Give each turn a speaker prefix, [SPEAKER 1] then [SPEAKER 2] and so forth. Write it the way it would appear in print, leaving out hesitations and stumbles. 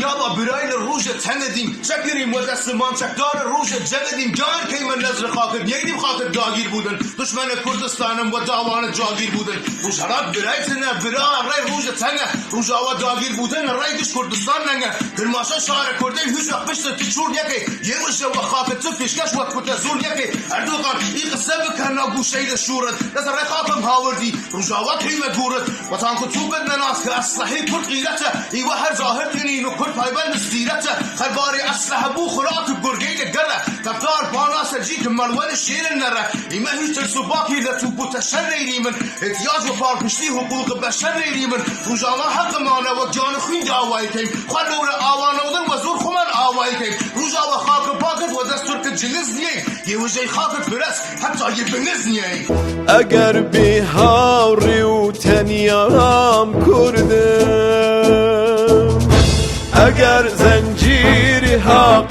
[SPEAKER 1] یا با برای روز تندیم چکریم و دستمان چکدار روز جندیم جان که من نظر خاطر نیدیم خاطر جاگیر بودن دشمن کردستانم و داوان جاگیر بودن روزارات برای تنه برای رای روز تنه روزاوا جاگیر بودن رای دش کردستان نگه کرماشا شهر کرده هیچ وقت پشت تیچور یکی یه وش و خاطر تو پیشکش وقت کت زور یکی اردوغان این قصه بکنه گوشه شورت نظر رای خاطم هاوردی روزاوا کلمه گورت و تان که تو بدن ناس که اصلحی کرد غیرته ای و هر ظاهر تنین و کرد پایبند استیرته خرباری اصلح بو خرات گرگیل گره تفتار بانا سرجی که مروان شیر نره ایمه هیچ ترسو باکی لطو بوت شر ریمن احتیاج و پارپشتی حقوق بشر ریمن روزاوا حق مانه و جان خوین آوائی کیم خواه نور آوانه ودن و زور خمان آوائی کیم روزاوا خاک پاکت و دستور که جنز نیه یه وجه خاکت برس حتی یه بنز نیه
[SPEAKER 2] اگر بیهاری و تنیام کردم اگر زنجیری ها